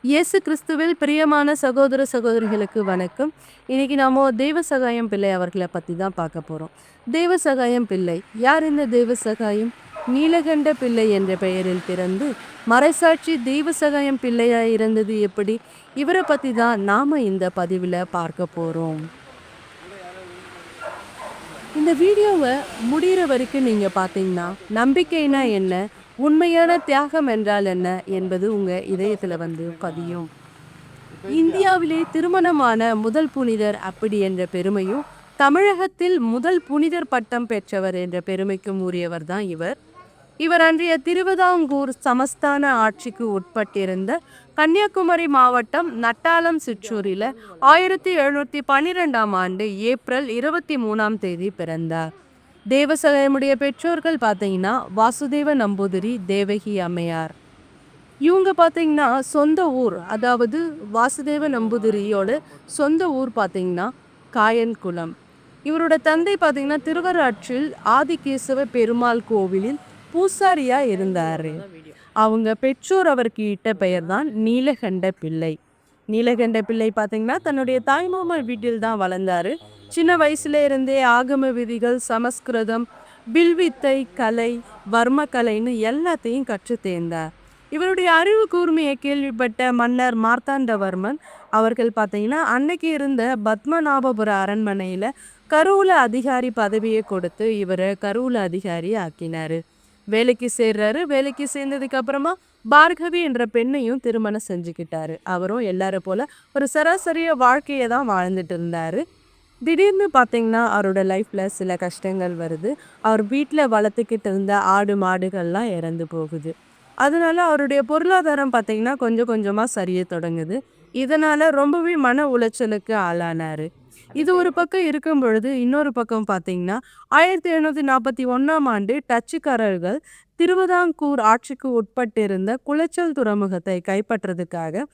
இயேசு கிறிஸ்துவில் பிரியமான சகோதர சகோதரிகளுக்கு வணக்கம். இன்னைக்கு நாம தேவ சகாயம் பிள்ளை அவர்களை பத்தி தான் பார்க்க போறோம். தேவ சகாயம் பிள்ளை யார்? இந்த தேவ சகாயம் நீலகண்ட பிள்ளை என்ற பெயரில் பிறந்து மறைசாட்சி தெய்வ சகாயம் பிள்ளையாய் இருந்தது எப்படி? இவரை பத்தி தான் நாம இந்த பதிவில் பார்க்க போறோம். இந்த வீடியோவை முடிகிற வரைக்கும் நீங்க பார்த்தீங்கன்னா நம்பிக்கைனா என்ன, உண்மையான தியாகம் என்றால் என்ன என்பது உங்க இதயத்துல பதியும். இந்தியாவிலே திருமணமான முதல் புனிதர் அப்படி என்ற பெருமையும், தமிழகத்தில் முதல் புனிதர் பட்டம் பெற்றவர் என்ற பெருமைக்கும் உரியவர் தான் இவர். இவர் அன்றைய திருவிதாங்கூர் சமஸ்தான ஆட்சிக்கு உட்பட்டிருந்த கன்னியாகுமரி மாவட்டம் நட்டாலம் சிற்றூரில் 1712ஆம் ஆண்டு ஏப்ரல் 23ஆம் தேதி பிறந்தார். தேவசகாயமுடைய பெற்றோர்கள் பார்த்தீங்கன்னா வாசுதேவ நம்பூதிரி, தேவகி அம்மையார். இவங்க பார்த்தீங்கன்னா சொந்த ஊர், அதாவது வாசுதேவ நம்பூதிரியோட சொந்த ஊர் பார்த்தீங்கன்னா காயன்குளம். இவரோட தந்தை பார்த்தீங்கன்னா திருவராற்றில் ஆதிகேசவ பெருமாள் கோவிலில் பூசாரியா இருந்தாரு. அவங்க பெற்றோர் அவருக்கு இட்ட பெயர் தான் நீலகண்ட பிள்ளை. நீலகண்ட பிள்ளை பார்த்தீங்கன்னா தன்னுடைய தாய்மாமா வீட்டில் தான் வளர்ந்தாரு. சின்ன வயசுல இருந்தே ஆகம விதிகள், சமஸ்கிருதம், வில்வித்தை, கலை, வர்ம கலைன்னு எல்லாத்தையும் கற்று தேர்ந்தார். இவருடைய அறிவு கூர்மையை கேள்விப்பட்ட மன்னர் மார்த்தாண்டவர்மன் அவர்கள் பார்த்தீங்கன்னா அன்னைக்கு இருந்த பத்மநாபபுர அரண்மனையில கருவூல அதிகாரி பதவியை கொடுத்து இவரை கருவூல அதிகாரி ஆக்கினாரு. வேலைக்கு சேர்றாரு. வேலைக்கு சேர்ந்ததுக்கு அப்புறமா பார்கவி என்ற பெண்ணையும் திருமணம் செஞ்சுக்கிட்டாரு. அவரும் எல்லாரும் போல ஒரு சராசரிய வாழ்க்கையை தான் வாழ்ந்துட்டு இருந்தாரு. திடீர்னு பார்த்தீங்கன்னா அவரோட லைஃப்ல சில கஷ்டங்கள் வருது. அவர் வீட்டில் வளர்த்துக்கிட்டு இருந்த ஆடு மாடுகள்லாம் இறந்து போகுது. அதனால அவருடைய பொருளாதாரம் பார்த்தீங்கன்னா கொஞ்சம் கொஞ்சமாக சரிய தொடங்குது. இதனால ரொம்பவே மன உளைச்சலுக்கு ஆளானாரு. இது ஒரு பக்கம் இருக்கும் பொழுது இன்னொரு பக்கம் பார்த்தீங்கன்னா 1741ஆம் ஆண்டு டச்சுக்காரர்கள் திருவிதாங்கூர் ஆட்சிக்கு உட்பட்டிருந்த குளச்சல் துறைமுகத்தை கைப்பற்றதுக்காக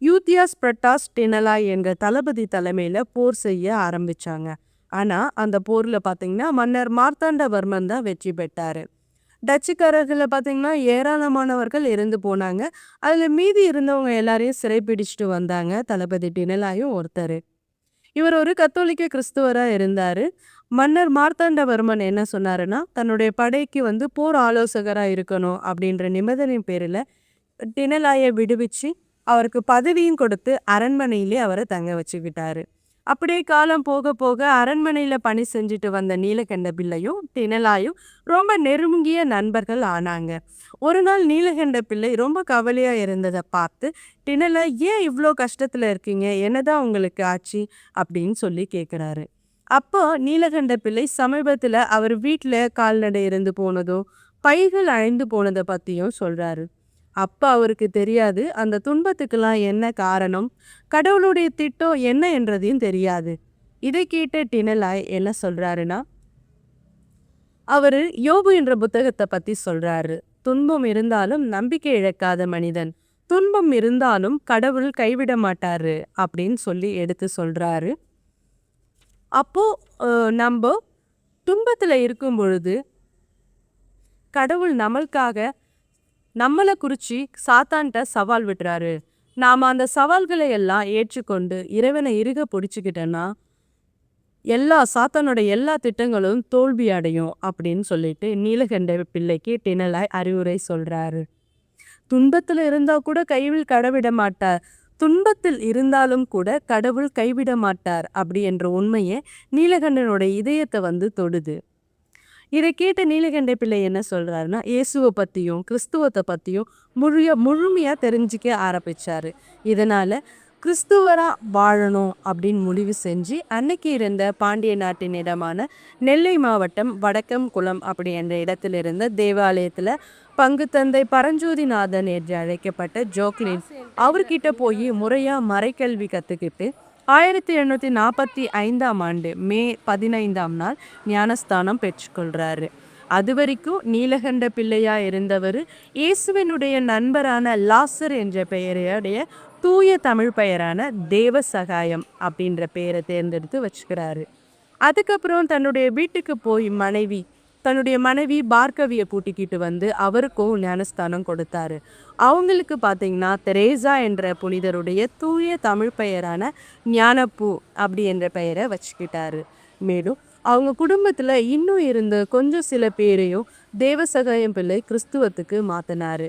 யூத்தியாஸ் பிரட்டாஸ் டெனலாய் என்ற தளபதி தலைமையில போர் செய்ய ஆரம்பிச்சாங்க. ஆனா அந்த போர்ல பார்த்தீங்கன்னா மன்னர் மார்த்தாண்டவர்மன் தான் வெற்றி பெற்றாரு. டச்சுக்காரர்களை பார்த்தீங்கன்னா ஏராளமானவர்கள் இறந்து போனாங்க. அதுல மீதி இருந்தவங்க எல்லாரையும் சிறைப்பிடிச்சிட்டு வந்தாங்க. தளபதி டெனலாயும் ஒருத்தர். இவர் ஒரு கத்தோலிக்க கிறிஸ்துவராக இருந்தார். மன்னர் மார்த்தாண்டவர்மன் என்ன சொன்னாருன்னா தன்னுடைய படைக்கு போர் ஆலோசகராக இருக்கணும் அப்படின்ற நிபந்தனை பேரில் டெனலாயை விடுவிச்சு அவருக்கு பதவியும் கொடுத்து அரண்மனையிலே அவரை தங்க வச்சுக்கிட்டாரு. அப்படியே காலம் போக போக அரண்மனையில் பணி செஞ்சுட்டு வந்த நீலகண்ட பிள்ளையும் டெனலாயும் ரொம்ப நெருங்கிய நண்பர்கள் ஆனாங்க. ஒரு நாள் நீலகண்ட பிள்ளை ரொம்ப கவலையாக இருந்ததை பார்த்து டெனலா, ஏன் இவ்வளோ கஷ்டத்தில் இருக்கீங்க, என்னதான் உங்களுக்கு ஆச்சு அப்படின்னு சொல்லி கேட்குறாரு. அப்போ நீலகண்ட பிள்ளை சமீபத்தில் அவர் வீட்டில் கால்நடை இருந்து போனதோ பைகள் அழிந்து போனதை பற்றியும் சொல்கிறாரு. அப்போ அவருக்கு தெரியாது அந்த துன்பத்துக்கெல்லாம் என்ன காரணம், கடவுளுடைய திட்டம் என்ன என்றதையும் தெரியாது. இதை கேட்ட டெனலாய் என்ன சொல்றாருன்னா, அவரு யோபு என்ற புத்தகத்தை பத்தி சொல்றாரு. துன்பம் இருந்தாலும் நம்பிக்கை இழக்காத மனிதன், துன்பம் இருந்தாலும் கடவுள் கைவிட மாட்டாரு அப்படின்னு சொல்லி எடுத்து சொல்றாரு. அப்போ நம்ம துன்பத்துல இருக்கும் பொழுது கடவுள் நம்மளை குறித்து சாத்தான்கிட்ட சவால் விட்டுறாரு. நாம் அந்த சவால்களை எல்லாம் ஏற்றுக்கொண்டு இறைவனை இறுக பிடிச்சிக்கிட்டோன்னா சாத்தானோட எல்லா திட்டங்களும் தோல்வி அடையும் அப்படின்னு சொல்லிட்டு நீலகண்ட பிள்ளைக்கு டெனலாய் அறிவுரை சொல்றாரு. துன்பத்தில் இருந்தால் கூட துன்பத்தில் இருந்தாலும் கூட கடவுள் கைவிட மாட்டார் அப்படி என்ற உண்மையை நீலகண்டனோட இதயத்தை தொடுது. இதை கேட்ட நீலகண்ட பிள்ளை என்ன சொல்றாருன்னா, இயேசுவை பற்றியும் கிறிஸ்துவத்தை பற்றியும் முழுமையாக தெரிஞ்சிக்க ஆரம்பிச்சாரு. இதனால கிறிஸ்துவரா வாழணும் அப்படின்னு முடிவு செஞ்சு அன்னைக்கு இருந்த பாண்டிய நாட்டின் இடமான நெல்லை மாவட்டம் வடக்கம்குளம் அப்படி என்ற இடத்துல இருந்த தேவாலயத்தில் பங்கு தந்தை பரஞ்சோதிநாதன் என்று அழைக்கப்பட்ட ஜோக்லின் அவர்கிட்ட போய் முறையாக மறைக்கல்வி கற்றுக்கிட்டு 1745ஆம் ஆண்டு மே 15ஆம் நாள் ஞானஸ்தானம் பெற்றுக்கொள்றாரு. அது வரைக்கும் நீலகண்ட பிள்ளையா இருந்தவர் இயேசுவினுடைய நண்பரான லாசர் என்ற பெயரையுடைய தூய தமிழ் பெயரான தேவ சகாயம் அப்படின்ற பெயரை தேர்ந்தெடுத்து வச்சுக்கிறாரு. அதுக்கப்புறம் தன்னுடைய வீட்டுக்கு போய் மனைவி தன்னுடைய மனைவி பார்கவியை கூட்டிக்கிட்டு வந்து அவருக்கும் ஞானஸ்தானம் கொடுத்தாரு. அவங்களுக்கு பார்த்தீங்கன்னா தெரேசா என்ற புனிதருடைய தூய தமிழ் பெயரான ஞானப்பூ அப்படி என்ற பெயரை வச்சுக்கிட்டாரு. மேலும் அவங்க குடும்பத்துல இன்னும் இருந்த கொஞ்சம் சில பேரையும் தேவசகாயம் பிள்ளை கிறிஸ்துவத்துக்கு மாத்தினாரு.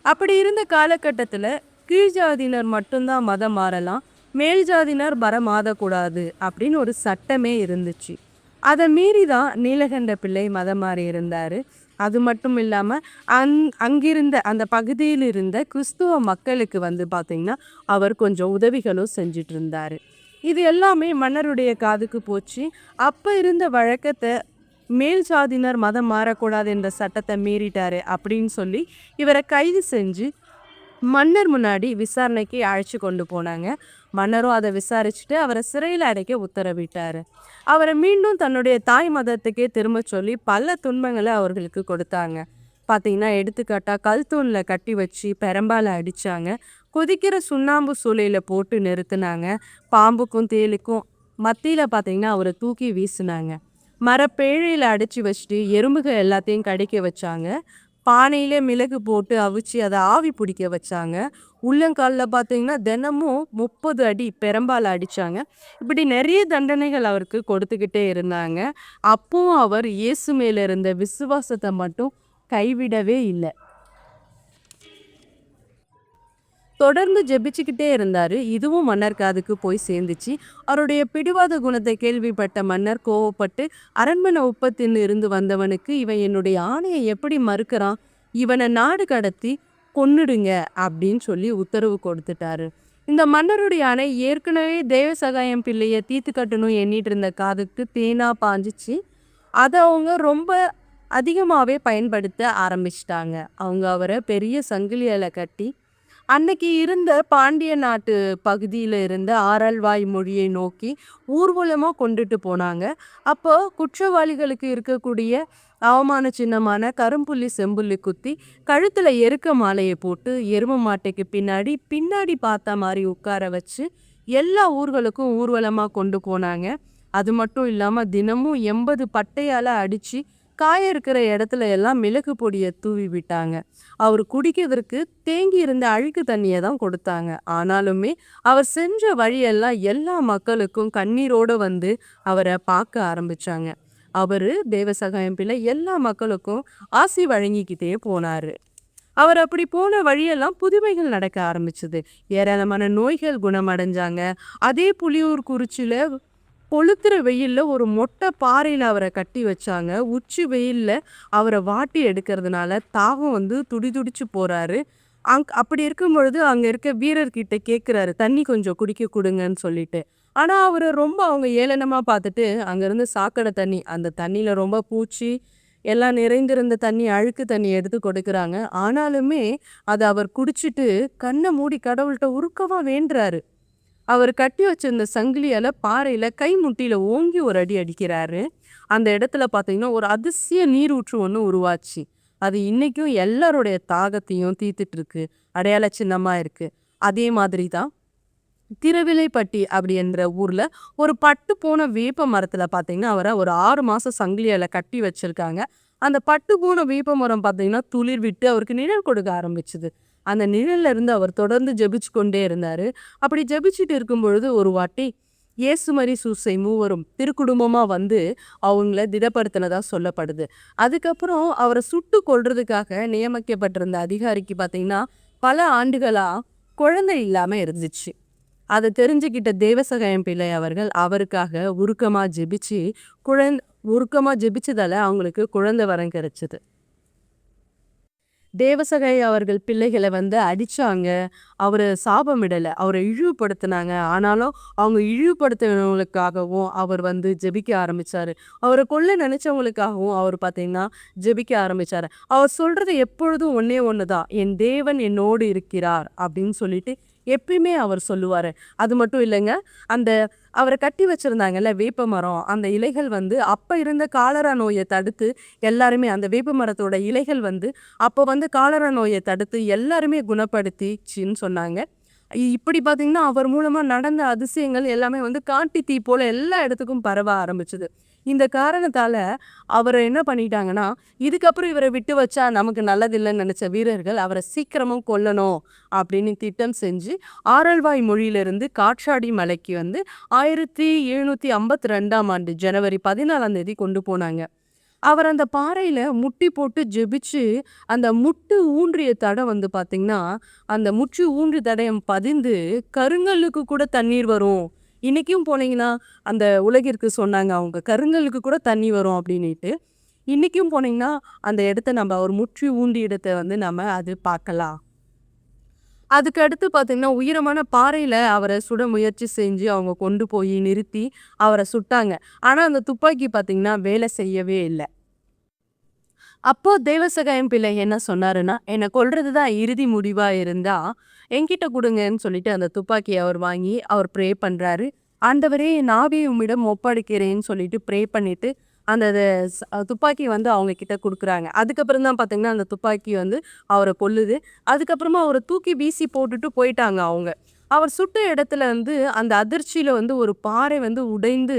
அப்படி இருந்த காலகட்டத்துல கீழ் ஜாதியினர் மட்டும்தான் மதம் மாறலாம், மேல் ஜாதியினர் மாறக்கூடாது அப்படின்னு ஒரு சட்டமே இருந்துச்சு. அதை மீறி தான் நீலகண்ட பிள்ளை மதம் மாறி இருந்தாரு. அது மட்டும் இல்லாம அங்கிருந்த அந்த பகுதியில் இருந்த கிறிஸ்துவ மக்களுக்கு வந்து பார்த்தீங்கன்னா அவர் கொஞ்சம் உதவிகளும் செஞ்சுட்டு இருந்தாரு. இது எல்லாமே மன்னருடைய காதுக்கு போச்சு. அப்ப இருந்த வழக்கத்தை மேல் சாதியினர் மதம் மாறக்கூடாது என்ற சட்டத்தை மீறிட்டாரு அப்படின்னு சொல்லி இவரை கைது செஞ்சு மன்னர் முன்னாடி விசாரணைக்கு அழைச்சி கொண்டு போனாங்க. மன்னரும் அதை விசாரிச்சுட்டு அவரை சிறையில் அடைக்க உத்தரவிட்டாரு. அவரை மீண்டும் தன்னுடைய தாய் மதத்துக்கே திரும்ப சொல்லி பல துன்பங்களை அவர்களுக்கு கொடுத்தாங்க. பார்த்தீங்கன்னா எடுத்துக்காட்டா கல் தூணில் கட்டி வச்சு பெரம்பால அடிச்சாங்க, கொதிக்கிற சுண்ணாம்பு சூளையில போட்டு நிறுத்தினாங்க, பாம்புக்கும் தேலுக்கும் மத்தியில் பார்த்தீங்கன்னா அவரை தூக்கி வீசினாங்க, மரப்பேழையில் அடைச்சி வச்சுட்டு எறும்புகள் எல்லாத்தையும் கடிக்க வச்சாங்க, பானையிலே மிளகு போட்டு அவிச்சு அதை ஆவி பிடிக்க வச்சாங்க, உள்ளங்காலில் பார்த்தீங்கன்னா தினமும் 30 அடி பெரம்பால் அடிச்சாங்க. இப்படி நிறைய தண்டனைகள் அவருக்கு கொடுத்துக்கிட்டே இருந்தாங்க. அப்பவும் அவர் இயேசு மேல இருந்த விசுவாசத்தை மட்டும் கைவிடவே இல்லை. தொடர்ந்து ஜெபிச்சுக்கிட்டே இருந்தாரு. இதுவும் மன்னர் காதுக்கு போய் சேர்ந்துச்சு. அவருடைய பிடிவாத குணத்தை கேள்விப்பட்ட மன்னர் கோவப்பட்டு, அரண்மனை உப்பத்தில் இருந்து வந்தவனுக்கு இவன் என்னுடைய ஆணையை எப்படி மறுக்கிறான், இவனை நாடு கடத்தி கொன்னுடுங்க அப்படின்னு சொல்லி உத்தரவு கொடுத்துட்டாரு. இந்த மன்னருடைய ஆணை ஏற்கனவே தேவசகாயம் பிள்ளைய தீத்து கட்டணும் எண்ணிட்டு இருந்த காதுக்கு தேனா பாஞ்சிச்சு. அதை அவங்க ரொம்ப அதிகமாகவே பயன்படுத்த ஆரம்பிச்சிட்டாங்க. அவங்க அவரை பெரிய சங்கிலியால கட்டி அன்னைக்கு இருந்த பாண்டிய நாட்டு பகுதியில் இருந்த ஆரல்வாய் மொழியை நோக்கி ஊர்வலமாக கொண்டுட்டு போனாங்க. அப்போ குற்றவாளிகளுக்கு இருக்கக்கூடிய அவமான சின்னமான கரும்புள்ளி செம்புள்ளி குத்தி கழுத்தில் எருக்க மாலையை போட்டு எரும மாட்டைக்கு பின்னாடி பின்னாடி பார்த்த மாதிரி உட்கார வச்சு எல்லா ஊர்களுக்கும் ஊர்வலமாக கொண்டு போனாங்க. அது மட்டும் இல்லாமல் தினமும் 80 பட்டையால் அடித்து காய இருக்கிற இடத்துல எல்லாம் மிளகு பொடியை தூவி விட்டாங்க. அவர் குடிக்கிறதுக்கு தேங்கி இருந்த அழுக்கு தண்ணியை தான் கொடுத்தாங்க. ஆனாலுமே அவர் செஞ்ச வழியெல்லாம் எல்லா மக்களுக்கும் கண்ணீரோடு வந்து அவரை பார்க்க ஆரம்பிச்சாங்க. அவரு தேவசகாயம் பிள்ளை எல்லா மக்களுக்கும் ஆசி வழங்கிக்கிட்டே போனாரு. அவர் அப்படி போன வழியெல்லாம் புதுமைகள் நடக்க ஆரம்பிச்சது. ஏராளமான நோய்கள் குணமடைஞ்சாங்க. அதே புலியூர் குறிச்சியில கொளுத்துற வெயில்ல ஒரு மொட்டை பாறையில அவரை கட்டி வச்சாங்க. உச்சி வெயில்ல அவரை வாட்டி எடுக்கிறதுனால தாகம் வந்து துடிதுடிச்சு போறாரு. அப்படி இருக்கும் பொழுது அங்க இருக்க வீரர்கிட்ட கேட்குறாரு, தண்ணி கொஞ்சம் குடிக்க கொடுங்கன்னு சொல்லிட்டு. ஆனா அவரை ரொம்ப அவங்க ஏளனமா பார்த்துட்டு அங்கிருந்து சாக்கடை தண்ணி, அந்த தண்ணியில ரொம்ப பூச்சி எல்லாம் நிறைந்திருந்த தண்ணி, அழுக்கு தண்ணி எடுத்து கொடுக்குறாங்க. ஆனாலுமே அதை அவர் குடிச்சிட்டு கண்ணை மூடி கடவுள்கிட்ட உருக்கமா வேண்டுறாரு. அவர் கட்டி வச்சிருந்த சங்கிலியால பாறையில கை முட்டியில ஓங்கி ஒரு அடி அடிக்கிறாரு. அந்த இடத்துல பார்த்தீங்கன்னா ஒரு அதிசய நீரூற்று ஒன்று உருவாச்சு. அது இன்னைக்கும் எல்லாருடைய தாகத்தையும் தீர்த்துட்டு இருக்கு, அடையாள சின்னமா இருக்கு. அதே மாதிரி தான் திருவிலைப்பட்டி அப்படி என்ற ஊர்ல ஒரு பட்டு போன வேப்ப மரத்துல பார்த்தீங்கன்னா அவரை ஒரு 6 மாசம் சங்கிலியால கட்டி வச்சிருக்காங்க. அந்த பட்டு போன வேப்ப மரம் பார்த்தீங்கன்னா துளிர் விட்டு அவருக்கு நிழல் கொடுக்க ஆரம்பிச்சுது. அந்த நிழல்ல இருந்து அவர் தொடர்ந்து ஜெபிச்சு கொண்டே இருந்தாரு. அப்படி ஜெபிச்சுட்டு இருக்கும் பொழுது ஒரு வாட்டி இயேசுமரி சூசை மூவரும் திருக்குடும்பமா வந்து அவங்கள திடப்படுத்தினதா சொல்லப்படுது. அதுக்கப்புறம் அவரை சுட்டு கொல்றதுக்காக நியமிக்கப்பட்டிருந்த அதிகாரிக்கு பார்த்தீங்கன்னா பல ஆண்டுகளா குழந்தை இல்லாம இருந்துச்சு. அதை தெரிஞ்சுக்கிட்ட தேவசகாயம் பிள்ளை அவர்கள் அவருக்காக உருக்கமா ஜெபிச்சதால அவங்களுக்கு குழந்தை வரம் கிடைச்சது. தேவசகை அவர்கள் பிள்ளைகளை வந்து அடிச்சாங்க, அவரை சாபமிடலை, அவரை இழிவுபடுத்தினாங்க. ஆனாலும் அவங்க இழிவுபடுத்தினவங்களுக்காகவும் அவர் வந்து ஜெபிக்க ஆரம்பிச்சாரு. அவரை கொல்ல நினைச்சவங்களுக்காகவும் அவர் பார்த்தீங்கன்னா ஜெபிக்க ஆரம்பிச்சாரு. அவர் சொல்றது எப்பொழுதும் ஒன்னே ஒண்ணுதான், என் தேவன் என்னோடு இருக்கிறார் அப்படின்னு சொல்லிட்டு எப்பயுமே அவர் சொல்லுவாரு. அது மட்டும் இல்லைங்க, அந்த அவரை கட்டி வச்சிருந்தாங்கல்ல வேப்ப மரம், அந்த இலைகள் வந்து அப்ப இருந்த காலரா நோயை தடுத்து எல்லாருமே, அந்த வேப்ப மரத்தோட இலைகள் வந்து அப்போ வந்து காலரா நோயை தடுத்து எல்லாருமே குணப்படுத்திச்சின்னு சொன்னாங்க. இப்படி பார்த்தீங்கன்னா அவர் மூலமா நடந்த அதிசயங்கள் எல்லாமே வந்து காட்டு தீ போல எல்லா இடத்துக்கும் பரவ ஆரம்பிச்சது. இந்த காரணத்தால அவரை என்ன பண்ணிட்டாங்கன்னா, இதுக்கப்புறம் இவரை விட்டு வச்சா நமக்கு நல்லதில்லன்னு நினைச்ச வீரர்கள் அவரை சீக்கிரமும் கொல்லணும் அப்படின்னு திட்டம் செஞ்சு ஆரல்வாய் மொழியிலிருந்து காட்சாடி மலைக்கு வந்து 1752ஆம் ஆண்டு ஜனவரி 14ஆம் தேதி கொண்டு போனாங்க. அவர் அந்த பாறையில முட்டி போட்டு ஜெபிச்சு, அந்த முட்டு ஊன்றிய தடம் வந்து பார்த்தீங்கன்னா, அந்த முற்று ஊன்றிய தடயம் பதிந்து கருங்கல்லுக்கு கூட தண்ணீர் வரும். இன்னைக்கும் போனீங்கன்னா, அந்த உலகிற்கு சொன்னாங்க அவங்க. கருங்கல்லுக்கு கூட தண்ணி வரும் அப்படின்னிட்டு. இன்னைக்கும் போனீங்கன்னா, அந்த இடத்த நம்ம ஒரு முற்றி ஊன்றிய இடத்த வந்து நம்ம அது பார்க்கலாம். அதுக்கு அடுத்து பார்த்தீங்கன்னா, உயரமான பாறையில அவர சுட முயற்சி செஞ்சு அவங்க கொண்டு போய் நிறுத்தி, அவர சுட்டாங்க. ஆனா, அந்த துப்பாக்கி பார்த்தீங்கன்னா, வேலை செய்யவே இல்ல. அப்போ தேவசகாயம் பிள்ளை என்ன சொன்னாருன்னா, "என்ன கொல்றது தான் இறுதி முடிவா இருந்தா, என்கிட்ட குடுங்கன்னு" சொல்லிட்டு அந்த துப்பாக்கிய அவர் வாங்கி, அவர் ப்ரே பண்றாரு. "ஆண்டவரே என் ஆவியை உம்மிடம் ஒப்படைக்கிறேன்னு" சொல்லிட்டு ப்ரே பண்ணிட்டு, அந்த துப்பாக்கி வந்து அவங்க கிட்ட குடுக்குறாங்க. அதுக்கப்புறம் தான் பார்த்தீங்கன்னா, அந்த துப்பாக்கி வந்து அவர கொல்லுது. அதுக்கப்புறமா அவர தூக்கி வீசி போட்டுட்டு போயிட்டாங்க அவங்க. அவர் சுட்ட இடத்துல வந்து அந்த அதிர்ச்சியில வந்து ஒரு பாறை வந்து உடைந்து,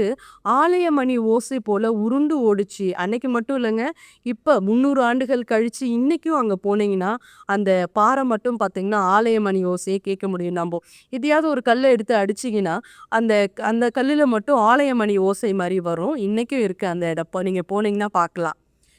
ஆலயமணி ஓசை போல உருண்டு ஓடுச்சு. அன்னைக்கு மட்டும் இல்லங்க. இப்ப 300 ஆண்டுகள் கழிச்சு இன்னைக்கும் அங்க போனீங்கன்னா, அந்த பாறை மட்டும் பார்த்தீங்கன்னா, ஆலயமணி ஓசையே கேட்க முடியும் நம்போ. எதையாவது ஒரு கல்ல எடுத்து அடிச்சீங்கன்னா, அந்த அந்த கல்லுல மட்டும் ஆலயமணி ஓசை மாரி வரும். இன்னைக்கும் இருக்கு அந்த இடம். இப்ப நீங்க போனீங்கன்னா பார்க்கலாம்.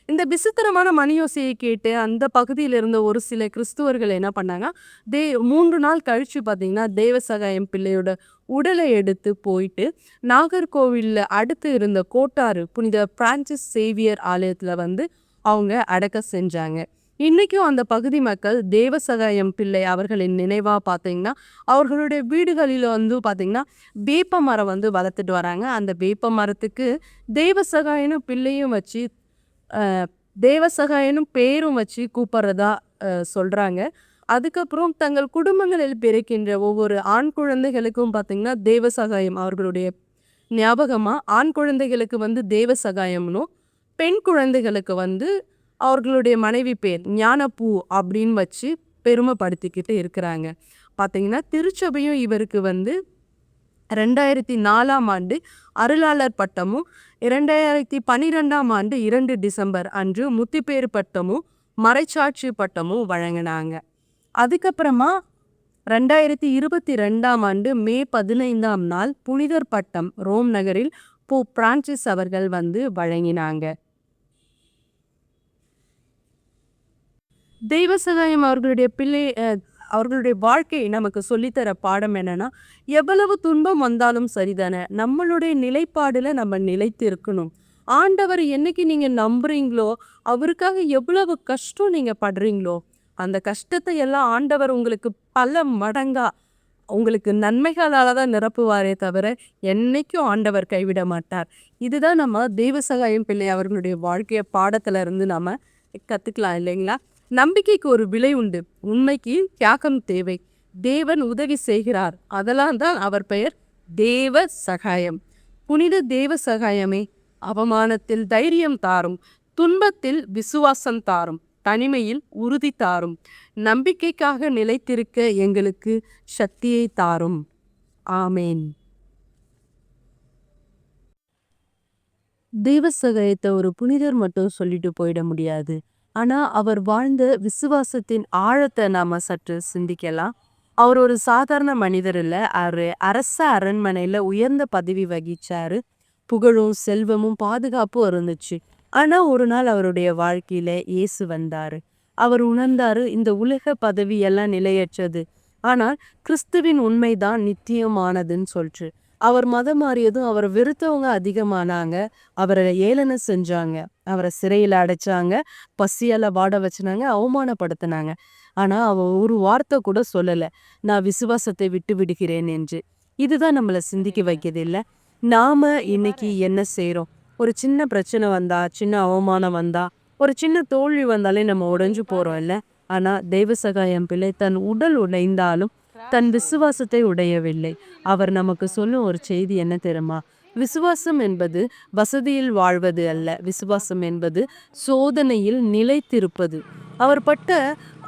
இந்த விசித்திரமான மணியோசையை கேட்டு அந்த பகுதியில இருந்த ஒரு சில கிறிஸ்துவர்கள் என்ன பண்ணாங்க, தே 3 நாள் கழிச்சு பார்த்தீங்கன்னா, தேவசகாயம் பிள்ளையோட உடலை எடுத்து போயிட்டு, நாகர்கோவில்ல அடுத்து இருந்த கோட்டாறு புனித பிரான்சிஸ் சேவியர் ஆலயத்துல வந்து அவங்க அடக்கம் செஞ்சாங்க. இன்னைக்கும் அந்த பகுதி மக்கள் தேவசகாயம் பிள்ளை அவர்களின் நினைவா பார்த்தீங்கன்னா, அவர்களுடைய வீடுகளில வந்து பார்த்தீங்கன்னா, வேப்ப மரம் வந்து வளர்த்துட்டு வராங்க. அந்த வேப்ப மரத்துக்கு தேவசகாயனும் பிள்ளையும் வச்சு அ தேவசகாயனும் பேரும் வச்சு கூப்பிடுறதா சொல்றாங்க. அதுக்கப்புறம் தங்கள் குடும்பங்களில் பிறக்கின்ற ஒவ்வொரு ஆண் குழந்தைகளுக்கும் பார்த்தீங்கன்னா, தேவசகாயம் அவர்களுடைய ஞாபகமா ஆண் குழந்தைகளுக்கு வந்து தேவசகாயம்னும், பெண் குழந்தைகளுக்கு வந்து அவர்களுடைய மனைவி பேர் ஞானப்பூ அப்படின்னு வச்சு பெருமைப்படுத்திக்கிட்டு இருக்கிறாங்க. பார்த்தீங்கன்னா, திருச்சபையும் இவருக்கு வந்து 2004ஆம் ஆண்டு அருளாளர் பட்டமும், 2012ஆம் ஆண்டு 2 டிசம்பர் அன்று முத்திப்பேறு பட்டமும், மறைச்சாட்சி பட்டமும் வழங்கினாங்க. அதுக்கப்புறமா 2022ஆம் ஆண்டு மே 15ஆம் நாள் புனிதர் பட்டம் ரோம் நகரில் போப் பிரான்சிஸ் அவர்கள் வந்து வழங்கினாங்க. தெய்வசகாயம் அவர்களுடைய அவர்களுடைய வாழ்க்கை நமக்கு சொல்லித்தர பாடம் என்னன்னா, எவ்வளவு துன்பம் வந்தாலும் சரிதானே, நம்மளுடைய நிலைப்பாடுல நம்ம நிலைத்து இருக்கணும். ஆண்டவர் என்னைக்கு நீங்க நம்புறீங்களோ, அவருக்காக எவ்வளவு கஷ்டம் நீங்க படுறீங்களோ, அந்த கஷ்டத்தை எல்லாம் ஆண்டவர் உங்களுக்கு பல மடங்கா உங்களுக்கு நன்மைகளால தான் நிரப்புவாரே தவிர, என்னைக்கும் ஆண்டவர் கைவிட மாட்டார். இதுதான் நம்ம தெய்வசகாயம் பிள்ளை அவர்களுடைய வாழ்க்கைய பாடத்துல இருந்து நாம கத்துக்கலாம் இல்லைங்களா? நம்பிக்கைக்கு ஒரு விலை உண்டு. உண்மைக்கு தியாகம் தேவை. தேவன் உதவி செய்கிறார். அதெல்லாம் தான் அவர் பெயர் தேவ சகாயம். புனித தேவ சகாயமே, அவமானத்தில் தைரியம் தாரும், துன்பத்தில் விசுவாசம் தாரும், தனிமையில் உறுதி தாரும், நம்பிக்கைக்காக நிலைத்திருக்க எங்களுக்கு சக்தியை தாரும். ஆமேன். தெய்வ சகாயத்தை ஒரு புனிதர் மட்டும் சொல்லிட்டு போயிட முடியாது. ஆனா அவர் வாழ்ந்த விசுவாசத்தின் ஆழத்தை நாம சற்று சிந்திக்கலாம். அவர் ஒரு சாதாரண மனிதர் இல்ல. அவரு அரச அரண்மனையில உயர்ந்த பதவி வகிச்சாரு. புகழும் செல்வமும் பாதுகாப்பும் இருந்துச்சு. ஆனா ஒரு நாள் அவருடைய வாழ்க்கையில இயேசு வந்தாரு. அவர் உணர்ந்தாரு, இந்த உலக பதவி எல்லாம் நிலையற்றது. ஆனால் கிறிஸ்துவின் உண்மைதான் நித்தியமானதுன்னு சொல்லிட்டு அவர் மதம் மாறியதும் அவரை வெறுத்தவங்க அதிகமானாங்க. அவரை ஏளனம் செஞ்சாங்க. அவரை சிறையில் அடைச்சாங்க. பசியால வாட வச்சுனாங்க. அவமானப்படுத்தினாங்க. ஆனா அவ ஒரு வார்த்தை கூட சொல்லல, நான் விசுவாசத்தை விட்டு விடுகிறேன் என்று. இதுதான் நம்மளை சிந்திக்க வைக்கிறது இல்ல. நாம இன்னைக்கு என்ன செய்றோம்? ஒரு சின்ன பிரச்சனை வந்தா, சின்ன அவமானம் வந்தா, ஒரு சின்ன தோல்வி வந்தாலே நம்ம உடைஞ்சு போறோம் இல்ல. ஆனா தெய்வசகாயம் பிள்ளை தன் உடல் உடைந்தாலும் தன் விசுவாசத்தை உடையவில்லை. அவர் நமக்கு சொல்லும் ஒரு செய்தி என்ன தெரியுமா? விசுவாசம் என்பது வசதியில் வாழ்வது அல்ல. விசுவாசம் என்பது சோதனையில் நிலைத்திருப்பது.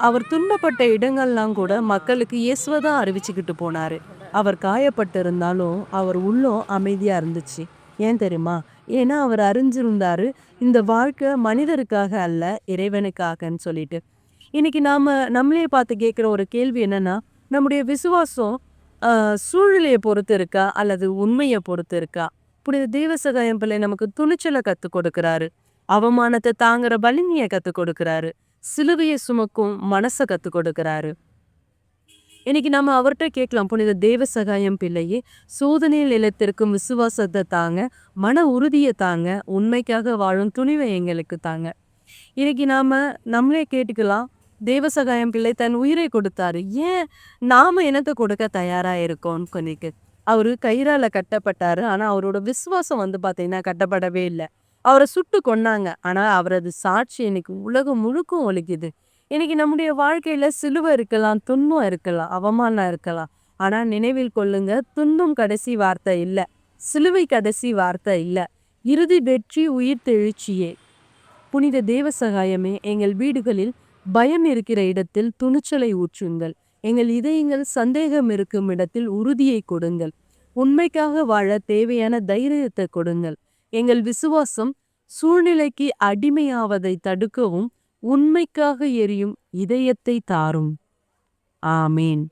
அவர் துன்பப்பட்ட இடங்கள்லாம் கூட மக்களுக்கு இயேசுவை தான் அறிவிச்சுக்கிட்டு போனாரு. அவர் காயப்பட்டு இருந்தாலும் அவர் உள்ளம் அமைதியா இருந்துச்சு. ஏன் தெரியுமா? ஏன்னா அவர் அறிஞ்சிருந்தாரு இந்த வாழ்க்கை மனிதருக்காக அல்ல, இறைவனுக்காகன்னு சொல்லிட்டு. இன்னைக்கு நம்மளே பார்த்து கேட்குற ஒரு கேள்வி என்னன்னா, நம்முடைய விசுவாசம் சூழ்நிலையை பொறுத்து இருக்கா அல்லது உண்மையை பொறுத்து இருக்கா? புனித தேவசகாயம் பிள்ளை நமக்கு துணிச்சலை கற்றுக் கொடுக்கிறாரு, அவமானத்தை தாங்குற வலிமையை கற்றுக் கொடுக்கிறாரு, சிலுவையை சுமக்கும் மனசை கற்றுக் கொடுக்கிறாரு. இன்னைக்கு நம்ம அவர்கிட்ட கேட்கலாம், புனித தேவசகாயம் பிள்ளையே, சோதனையில் நிலைத்திருக்கும் விசுவாசத்தை தாங்க, மன உறுதியை தாங்க, உண்மைக்காக வாழும் துணிவை எங்களுக்கு தாங்க. இன்னைக்கு நம்மளே கேட்டுக்கலாம், தேவசகாயம் பிள்ளை தன் உயிரை கொடுத்தாரு, ஏன் நாம என்னத்தை கொடுக்க தயாரா இருக்கோம்னு சொல்லிட்டு. அவரு கயிறால கட்டப்பட்டாரு, ஆனா அவரோட விசுவாசம் பாத்தீங்கன்னா கட்டப்படவே இல்லை. அவரை சுட்டு கொன்னாங்க, ஆனா அவரது சாட்சி இன்னைக்கு உலகம் முழுக்கும் ஒலிக்குது. இன்னைக்கு நம்முடைய வாழ்க்கையில சிலுவை இருக்கலாம், துன்பம் இருக்கலாம், அவமானம் இருக்கலாம். ஆனா நினைவில் கொள்ளுங்க, துன்பம் கடைசி வார்த்தை இல்ல, சிலுவை கடைசி வார்த்தை இல்ல, இறுதி வெற்றி உயிர்த்தெழுச்சியே. புனித தேவசகாயமே, எங்கள் வீடுகளில் பயம் இருக்கிற இடத்தில் துணிச்சலை ஊற்றுங்கள், எங்கள் இதயங்கள் சந்தேகம் இருக்கும் இடத்தில் உறுதியை கொடுங்கள், உண்மைக்காக வாழ தேவையான தைரியத்தை கொடுங்கள். எங்கள் விசுவாசம் சூழ்நிலைக்கு அடிமையாவதை தடுக்கவும் உண்மைக்காக எரியும் இதயத்தை தாரும். ஆமேன்.